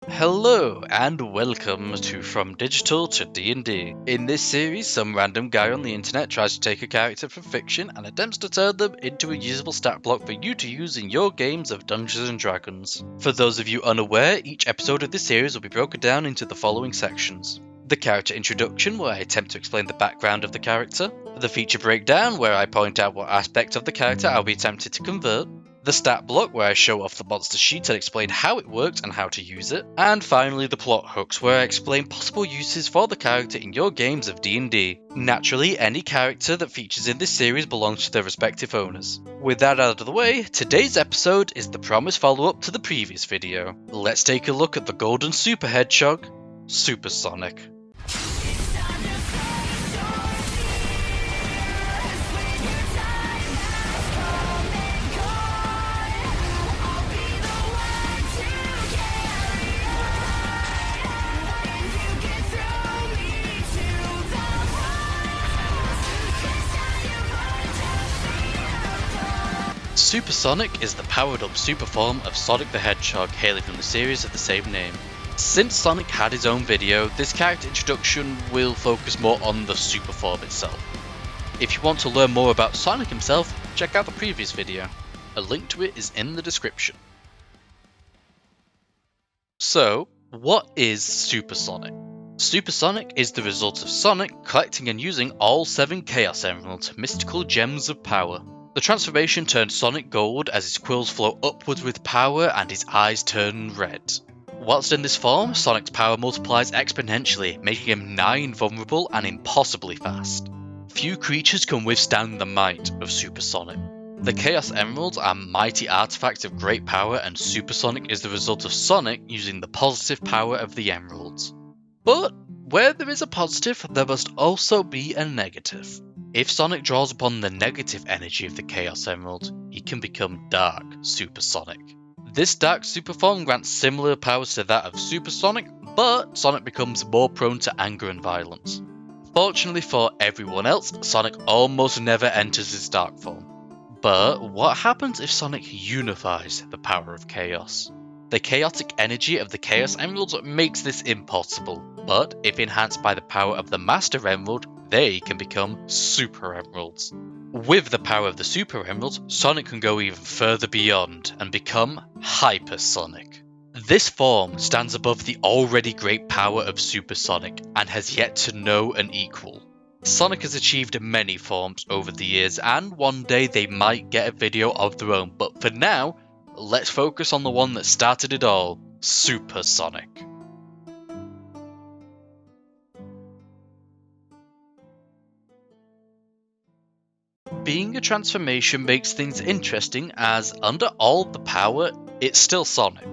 Hello and welcome to From Digital to D&D. In this series, some random guy on the internet tries to take a character from fiction and attempts to turn them into a usable stat block for you to use in your games of Dungeons & Dragons. For those of you unaware, each episode of this series will be broken down into the following sections. The character introduction, where I attempt to explain the background of the character. The feature breakdown, where I point out what aspect of the character I'll be tempted to convert. The stat block, where I show off the monster sheet and explain how it works and how to use it. And finally, the plot hooks, where I explain possible uses for the character in your games of D&D. Naturally, any character that features in this series belongs to their respective owners. With that out of the way, today's episode is the promised follow-up to the previous video. Let's take a look at the Golden Super Hedgehog, Super Sonic. Super Sonic is the powered-up super form of Sonic the Hedgehog, hailing from the series of the same name. Since Sonic had his own video, this character introduction will focus more on the super form itself. If you want to learn more about Sonic himself, check out the previous video. A link to it is in the description. So, what is Super Sonic? Super Sonic is the result of Sonic collecting and using all 7 Chaos Emeralds, mystical gems of power. The transformation turned Sonic gold as his quills flow upwards with power and his eyes turn red. Whilst in this form, Sonic's power multiplies exponentially, making him nigh invulnerable and impossibly fast. Few creatures can withstand the might of Super Sonic. The Chaos Emeralds are mighty artifacts of great power, and Super Sonic is the result of Sonic using the positive power of the Emeralds. But where there is a positive, there must also be a negative. If Sonic draws upon the negative energy of the Chaos Emerald, he can become Dark Super Sonic. This Dark Super form grants similar powers to that of Super Sonic, but Sonic becomes more prone to anger and violence. Fortunately for everyone else, Sonic almost never enters his Dark form. But what happens if Sonic unifies the power of Chaos? The chaotic energy of the Chaos Emeralds makes this impossible, but if enhanced by the power of the Master Emerald, they can become Super Emeralds. With the power of the Super Emeralds, Sonic can go even further beyond and become Hyper Sonic. This form stands above the already great power of Super Sonic and has yet to know an equal. Sonic has achieved many forms over the years, and one day they might get a video of their own, but for now, let's focus on the one that started it all, Super Sonic. Being a transformation makes things interesting, as under all the power, it's still Sonic.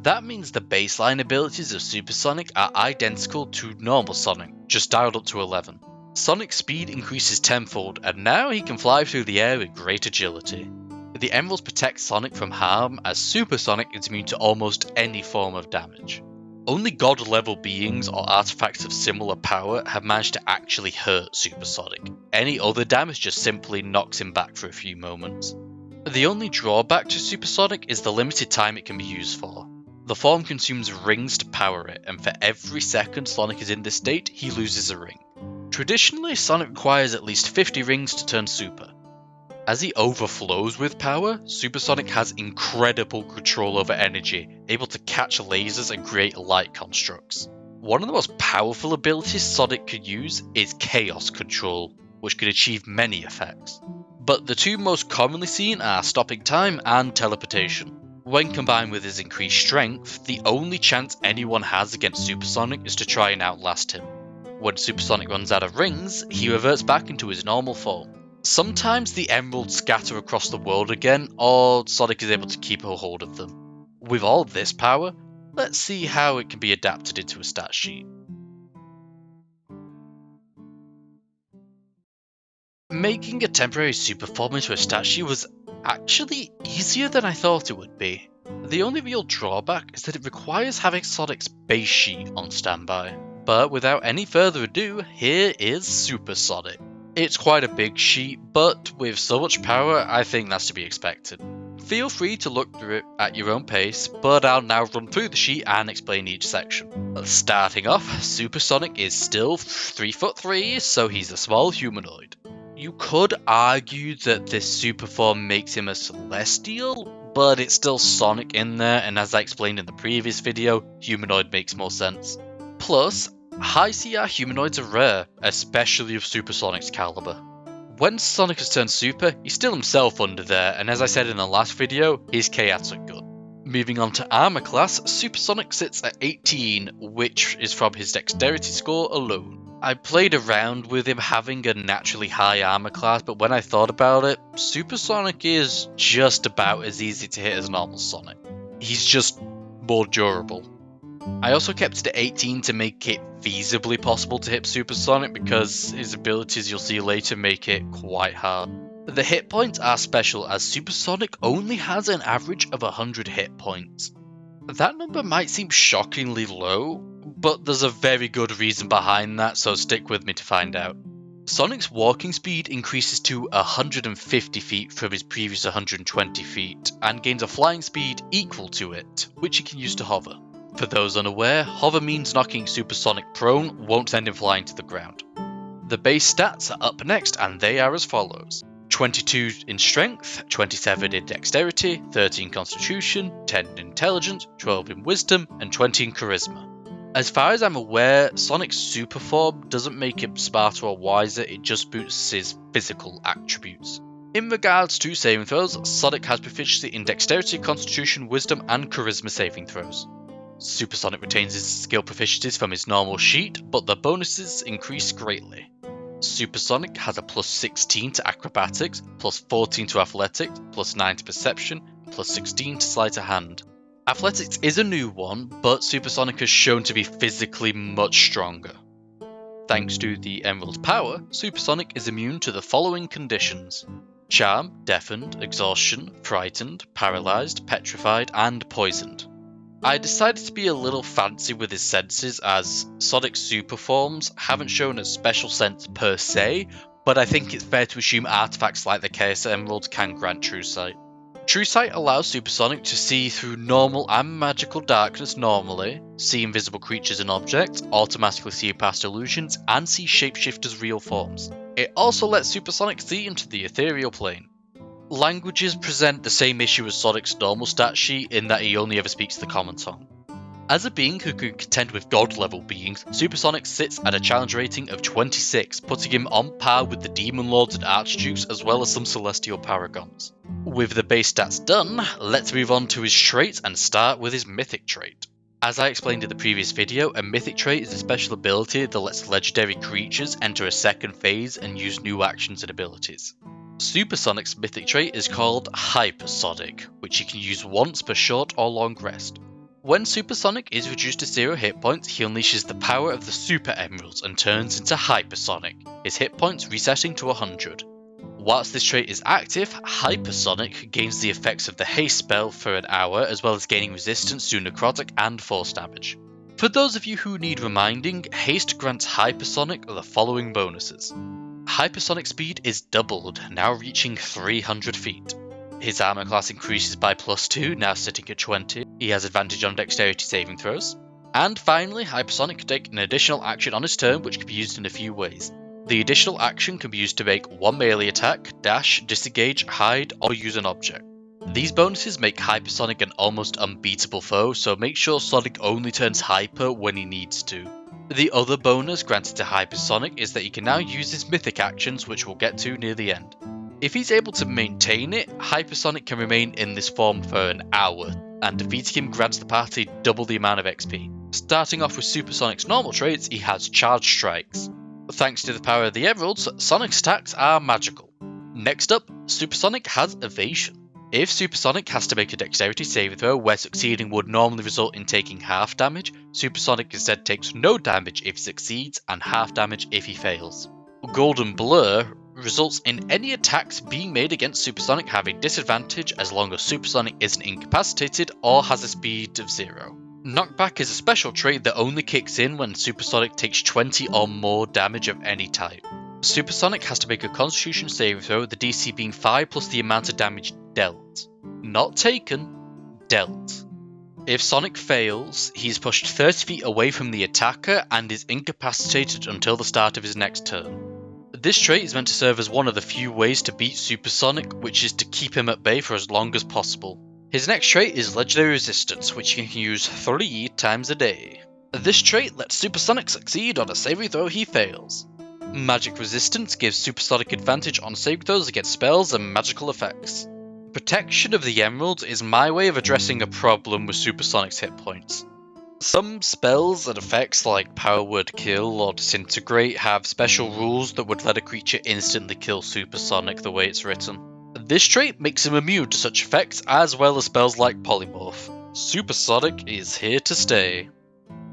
That means the baseline abilities of Super Sonic are identical to normal Sonic, just dialed up to 11. Sonic's speed increases tenfold, and now he can fly through the air with great agility. The Emeralds protect Sonic from harm, as Super Sonic is immune to almost any form of damage. Only god-level beings or artifacts of similar power have managed to actually hurt Super Sonic. Any other damage just simply knocks him back for a few moments. The only drawback to Super Sonic is the limited time it can be used for. The form consumes rings to power it, and for every second Sonic is in this state, he loses a ring. Traditionally, Sonic requires at least 50 rings to turn Super. As he overflows with power, Super Sonic has incredible control over energy, able to catch lasers and create light constructs. One of the most powerful abilities Sonic could use is Chaos Control, which can achieve many effects. But the two most commonly seen are stopping time and teleportation. When combined with his increased strength, the only chance anyone has against Super Sonic is to try and outlast him. When Super Sonic runs out of rings, he reverts back into his normal form. Sometimes the emeralds scatter across the world again, or Sonic is able to keep a hold of them. With all this power, let's see how it can be adapted into a stat sheet. Making a temporary super form into a stat sheet was actually easier than I thought it would be. The only real drawback is that it requires having Sonic's base sheet on standby. But without any further ado, here is Super Sonic. It's quite a big sheet, but with so much power, I think that's to be expected. Feel free to look through it at your own pace, but I'll now run through the sheet and explain each section. Starting off, Supersonic is still 3'3", so he's a small humanoid. You could argue that this super form makes him a celestial, but it's still Sonic in there, and as I explained in the previous video, humanoid makes more sense. Plus, high CR humanoids are rare, especially of Supersonic's caliber. When Sonic has turned super, he's still himself under there, and as I said in the last video, his chaos are good. Moving on to armor class, Supersonic sits at 18, which is from his dexterity score alone. I played around with him having a naturally high armor class, but when I thought about it, Supersonic is just about as easy to hit as normal Sonic. He's just more durable. I also kept it at 18 to make it feasibly possible to hit Supersonic because his abilities you'll see later make it quite hard. The hit points are special as Supersonic only has an average of 100 hit points. That number might seem shockingly low, but there's a very good reason behind that, so stick with me to find out. Sonic's walking speed increases to 150 feet from his previous 120 feet, and gains a flying speed equal to it, which he can use to hover. For those unaware, hover means knocking Supersonic prone won't send him flying to the ground. The base stats are up next, and they are as follows. 22 in strength, 27 in dexterity, 13 constitution, 10 in intelligence, 12 in wisdom, and 20 in charisma. As far as I'm aware, Sonic's super form doesn't make him smarter or wiser, it just boosts his physical attributes. In regards to saving throws, Sonic has proficiency in dexterity, constitution, wisdom, and charisma saving throws. Supersonic retains his skill proficiencies from his normal sheet, but the bonuses increase greatly. Supersonic has a plus 16 to acrobatics, plus 14 to athletics, plus 9 to perception, plus 16 to sleight of hand. Athletics is a new one, but Supersonic has shown to be physically much stronger. Thanks to the Emerald's power, Supersonic is immune to the following conditions: Charm, Deafened, Exhaustion, Frightened, Paralyzed, Petrified, and Poisoned. I decided to be a little fancy with his senses as Sonic's super forms haven't shown a special sense per se, but I think it's fair to assume artifacts like the Chaos Emerald can grant True Sight. True Sight allows Supersonic to see through normal and magical darkness normally, see invisible creatures and objects, automatically see past illusions, and see shapeshifters' real forms. It also lets Supersonic see into the ethereal plane. Languages present the same issue as Sonic's normal stat sheet in that he only ever speaks the common tongue. As a being who can contend with god-level beings, Supersonic sits at a challenge rating of 26, putting him on par with the Demon Lords and Archdukes as well as some Celestial Paragons. With the base stats done, let's move on to his traits and start with his Mythic trait. As I explained in the previous video, a Mythic trait is a special ability that lets legendary creatures enter a second phase and use new actions and abilities. Supersonic's Mythic trait is called Hypersonic, which he can use once per short or long rest. When Supersonic is reduced to 0 hit points, he unleashes the power of the Super Emeralds and turns into Hypersonic, his hit points resetting to 100. Whilst this trait is active, Hypersonic gains the effects of the haste spell for an hour, as well as gaining resistance to necrotic and force damage. For those of you who need reminding, haste grants Hypersonic the following bonuses. Hypersonic speed is doubled, now reaching 300 feet. His armor class increases by +2, now sitting at 20. He has advantage on dexterity saving throws. And finally, Hypersonic can take an additional action on his turn, which can be used in a few ways. The additional action can be used to make one melee attack, dash, disengage, hide, or use an object. These bonuses make Hypersonic an almost unbeatable foe, so make sure Sonic only turns hyper when he needs to. The other bonus granted to Hypersonic is that he can now use his mythic actions, which we'll get to near the end. If he's able to maintain it, Hypersonic can remain in this form for an hour, and defeating him grants the party double the amount of XP. Starting off with Supersonic's normal traits, he has Charge Strikes. Thanks to the power of the Emeralds, Sonic's attacks are magical. Next up, Supersonic has Evasion. If Supersonic has to make a dexterity saving throw where succeeding would normally result in taking half damage, Supersonic instead takes no damage if he succeeds and half damage if he fails. Golden Blur results in any attacks being made against Supersonic having disadvantage as long as Supersonic isn't incapacitated or has a speed of 0. Knockback is a special trait that only kicks in when Supersonic takes 20 or more damage of any type. Supersonic has to make a Constitution saving throw, the DC being 5 plus the amount of damage dealt. Not taken, dealt. If Sonic fails, he's pushed 30 feet away from the attacker and is incapacitated until the start of his next turn. This trait is meant to serve as one of the few ways to beat Super Sonic, which is to keep him at bay for as long as possible. His next trait is Legendary Resistance, which he can use 3 times a day. This trait lets Super Sonic succeed on a saving throw he fails. Magic Resistance gives Super Sonic advantage on saving throws against spells and magical effects. Protection of the Emeralds is my way of addressing a problem with Super Sonic's hit points. Some spells and effects like Power Word Kill or Disintegrate have special rules that would let a creature instantly kill Super Sonic the way it's written. This trait makes him immune to such effects as well as spells like Polymorph. Super Sonic is here to stay.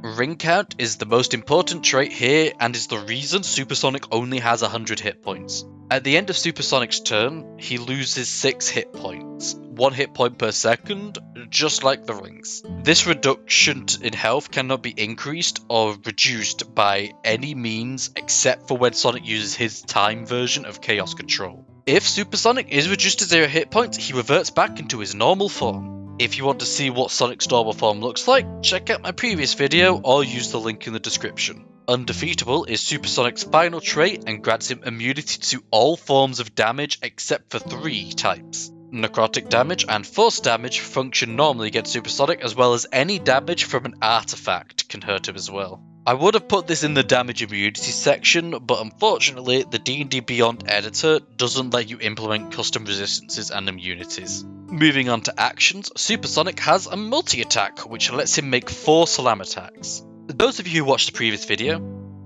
Ring Count is the most important trait here and is the reason Super Sonic only has 100 hit points. At the end of Super Sonic's turn, he loses 6 hit points, 1 hit point per second, just like the rings. This reduction in health cannot be increased or reduced by any means except for when Sonic uses his time version of Chaos Control. If Super Sonic is reduced to 0 hit points, he reverts back into his normal form. If you want to see what Sonic's normal form looks like, check out my previous video or use the link in the description. Undefeatable is Super Sonic's final trait and grants him immunity to all forms of damage except for 3 types. Necrotic damage and force damage function normally against Super Sonic, as well as any damage from an artifact can hurt him as well. I would have put this in the damage immunity section, but unfortunately the D&D Beyond editor doesn't let you implement custom resistances and immunities. Moving on to actions, Super Sonic has a multi-attack which lets him make 4 slam attacks. Those of you who watched the previous video,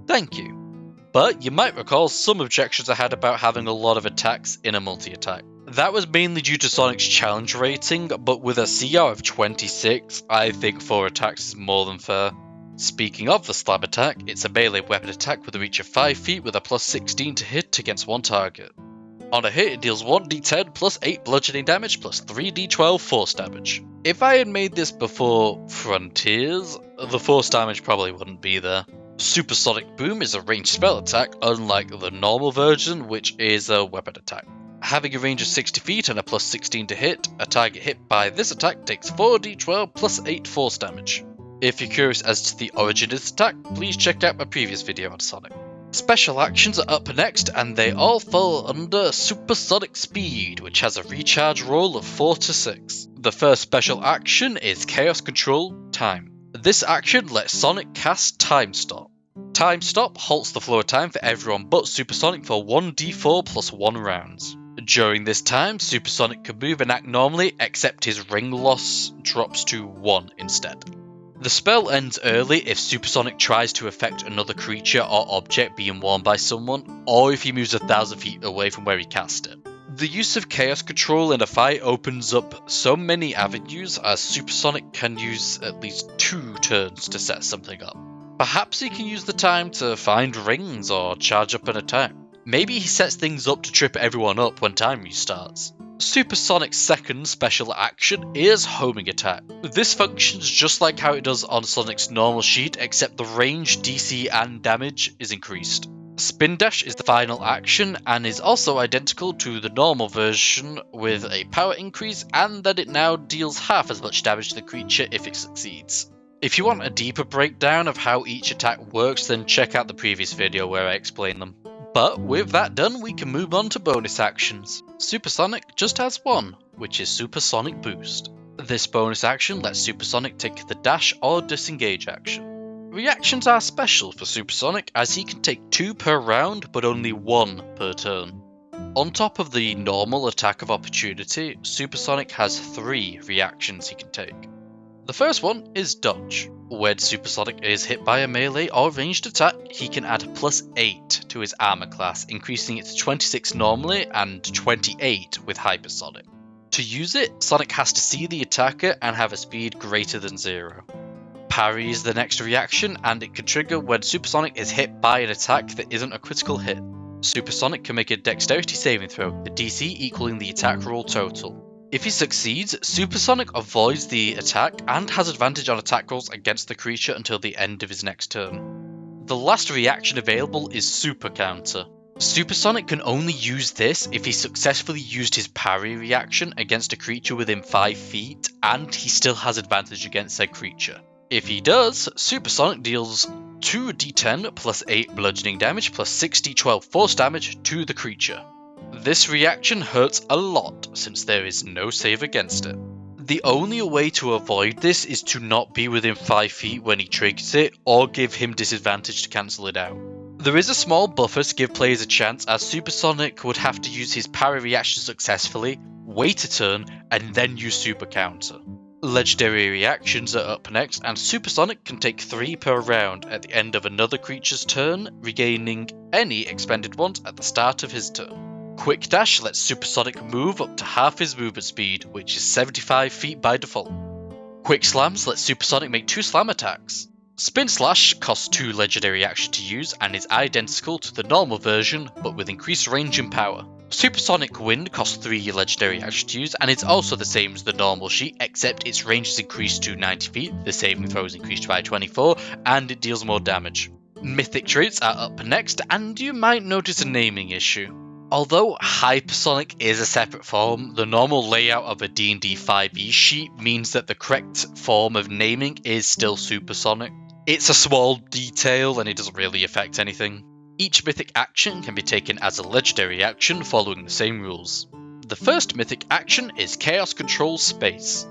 thank you. But you might recall some objections I had about having a lot of attacks in a multi-attack. That was mainly due to Sonic's challenge rating, but with a CR of 26, I think 4 attacks is more than fair. Speaking of the slam attack, it's a melee weapon attack with a reach of 5 feet with a plus 16 to hit against one target. On a hit, it deals 1d10 plus 8 bludgeoning damage plus 3d12 force damage. If I had made this before Frontiers, the force damage probably wouldn't be there. Super Sonic Boom is a ranged spell attack, unlike the normal version, which is a weapon attack. Having a range of 60 feet and a plus 16 to hit, a target hit by this attack takes 4d12 plus 8 force damage. If you're curious as to the origin of this attack, please check out my previous video on Sonic. Special actions are up next, and they all fall under Super Sonic Speed, which has a recharge roll of 4 to 6. The first special action is Chaos Control Time. This action lets Sonic cast Time Stop. Time Stop halts the flow of time for everyone but Super Sonic for 1d4 plus 1 rounds. During this time, Super Sonic can move and act normally, except his ring loss drops to 1 instead. The spell ends early if Super Sonic tries to affect another creature or object being worn by someone, or if he moves 1,000 feet away from where he cast it. The use of Chaos Control in a fight opens up so many avenues, as Super Sonic can use at least 2 turns to set something up. Perhaps he can use the time to find rings or charge up an attack. Maybe he sets things up to trip everyone up when time restarts. Super Sonic's second special action is Homing Attack. This functions just like how it does on Sonic's normal sheet, except the range, DC, and damage is increased. Spin Dash is the final action and is also identical to the normal version, with a power increase and that it now deals half as much damage to the creature if it succeeds. If you want a deeper breakdown of how each attack works, then check out the previous video where I explain them. But with that done, we can move on to bonus actions. Super Sonic just has one, which is Super Sonic Boost. This bonus action lets Super Sonic take the dash or disengage action. Reactions are special for Super Sonic, as he can take 2 per round but only 1 per turn. On top of the normal attack of opportunity, Super Sonic has 3 reactions he can take. The first one is Dodge. When Super Sonic is hit by a melee or ranged attack, he can add plus 8 to his armor class, increasing it to 26 normally and 28 with Hypersonic. To use it, Sonic has to see the attacker and have a speed greater than 0. Parry is the next reaction, and it can trigger when Super Sonic is hit by an attack that isn't a critical hit. Super Sonic can make a dexterity saving throw, the DC equaling the attack roll total. If he succeeds, Super Sonic avoids the attack and has advantage on attack rolls against the creature until the end of his next turn. The last reaction available is Super Counter. Supersonic can only use this if he successfully used his parry reaction against a creature within 5 feet and he still has advantage against said creature. If he does, Supersonic deals 2d10 plus 8 bludgeoning damage plus 6d12 force damage to the creature. This reaction hurts a lot since there is no save against it. The only way to avoid this is to not be within 5 feet when he triggers it or give him disadvantage to cancel it out. There is a small buffer to give players a chance, as Supersonic would have to use his parry reaction successfully, wait a turn, and then use Super Counter. Legendary reactions are up next, and Supersonic can take 3 per round at the end of another creature's turn, regaining any expended ones at the start of his turn. Quick Dash lets Supersonic move up to half his movement speed, which is 75 feet by default. Quick Slams lets Supersonic make 2 slam attacks. Spin Slash costs 2 legendary action to use and is identical to the normal version, but with increased range and power. Supersonic Wind costs 3 legendary action to use and it's also the same as the normal sheet, except its range is increased to 90 feet, the saving throw is increased by 24, and it deals more damage. Mythic traits are up next, and you might notice a naming issue. Although Hypersonic is a separate form, the normal layout of a D&D 5e sheet means that the correct form of naming is still Supersonic. It's a small detail and it doesn't really affect anything. Each mythic action can be taken as a legendary action following the same rules. The first mythic action is Chaos Control Space.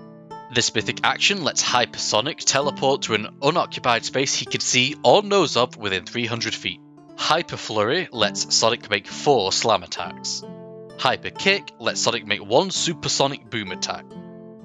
This mythic action lets Hypersonic teleport to an unoccupied space he can see or knows of within 300 feet. Hyper Flurry lets Sonic make 4 slam attacks. Hyper Kick lets Sonic make 1 supersonic boom attack.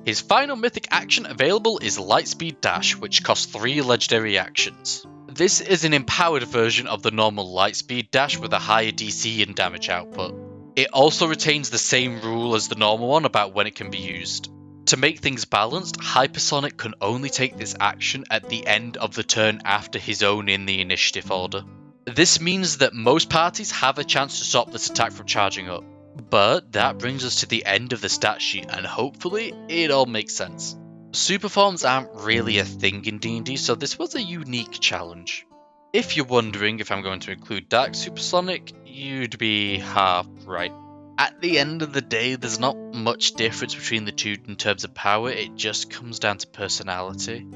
His final mythic action available is Lightspeed Dash, which costs 3 legendary actions. This is an empowered version of the normal Lightspeed Dash with a higher DC and damage output. It also retains the same rule as the normal one about when it can be used. To make things balanced, Hypersonic can only take this action at the end of the turn after his own in the initiative order. This means that most parties have a chance to stop this attack from charging up. But that brings us to the end of the stat sheet, and hopefully it all makes sense. Superforms aren't really a thing in D&D, so this was a unique challenge. If you're wondering if I'm going to include Dark Supersonic, you'd be half right. At the end of the day, there's not much difference between the two in terms of power, it just comes down to personality.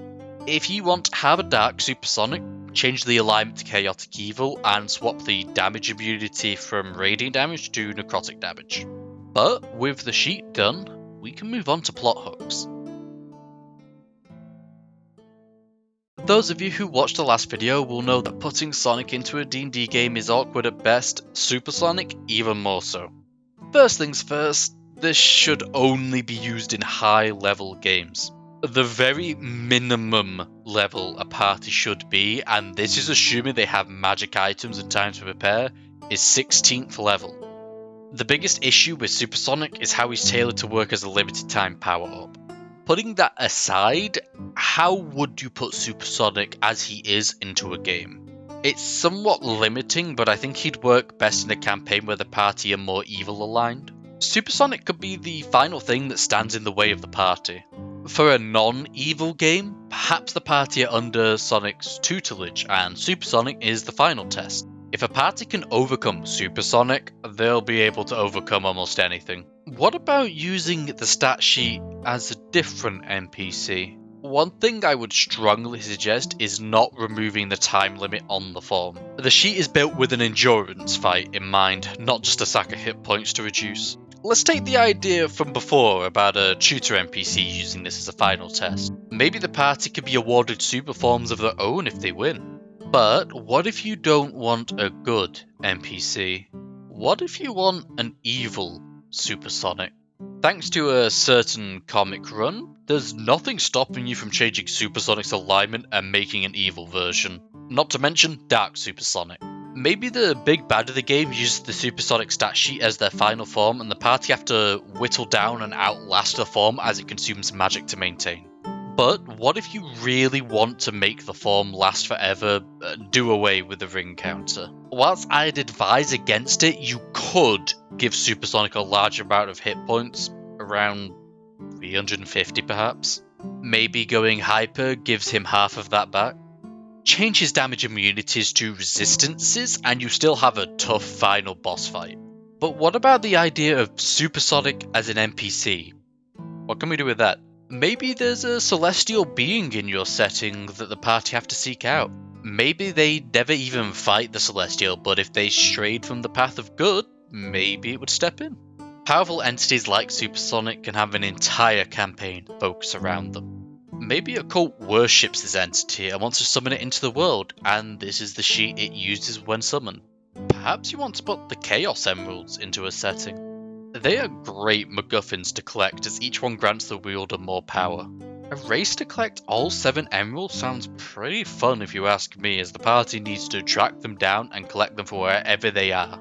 If you want to have a Dark Supersonic, change the alignment to Chaotic Evil and swap the damage immunity from Radiant damage to Necrotic damage. But with the sheet done, we can move on to plot hooks. Those of you who watched the last video will know that putting Sonic into a D&D game is awkward at best, Supersonic even more so. First things first, this should only be used in high level games. The very minimum level a party should be, and this is assuming they have magic items and time to prepare, is 16th level. The biggest issue with Supersonic is how he's tailored to work as a limited time power-up. Putting that aside, how would you put Supersonic as he is into a game? It's somewhat limiting, but I think he'd work best in a campaign where the party are more evil aligned. Supersonic could be the final thing that stands in the way of the party. For a non-evil game, perhaps the party are under Sonic's tutelage, and Supersonic is the final test. If a party can overcome Supersonic, they'll be able to overcome almost anything. What about using the stat sheet as a different NPC? One thing I would strongly suggest is not removing the time limit on the form. The sheet is built with an endurance fight in mind, not just a sack of hit points to reduce. Let's take the idea from before about a tutor NPC using this as a final test. Maybe the party could be awarded super forms of their own if they win. But what if you don't want a good NPC? What if you want an evil Supersonic? Thanks to a certain comic run, there's nothing stopping you from changing Supersonic's alignment and making an evil version. Not to mention Dark Supersonic. Maybe the big bad of the game uses the Supersonic stat sheet as their final form and the party have to whittle down and outlast the form as it consumes magic to maintain. But what if you really want to make the form last forever, do away with the ring counter? Whilst I'd advise against it, you could give Supersonic a large amount of hit points, around 350 perhaps. Maybe going hyper gives him half of that back. change his damage immunities to resistances, and you still have a tough final boss fight. But what about the idea of Supersonic as an NPC? What can we do with that? Maybe there's a celestial being in your setting that the party have to seek out. Maybe they never even fight the celestial, but if they strayed from the path of good, maybe it would step in. Powerful entities like Supersonic can have an entire campaign focused around them. Maybe a cult worships this entity and wants to summon it into the world, and this is the sheet it uses when summoned. Perhaps you want to put the Chaos Emeralds into a setting. They are great MacGuffins to collect, as each one grants the wielder more power. A race to collect all 7 emeralds sounds pretty fun if you ask me, as the party needs to track them down and collect them from wherever they are.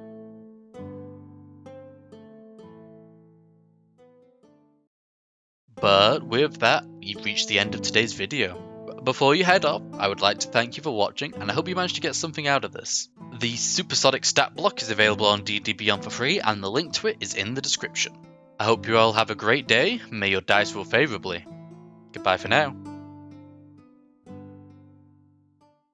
But with that, we've reached the end of today's video. Before you head off, I would like to thank you for watching, and I hope you managed to get something out of this. The Supersonic stat block is available on D&D Beyond for free, and the link to it is in the description. I hope you all have a great day, may your dice roll favourably. Goodbye for now.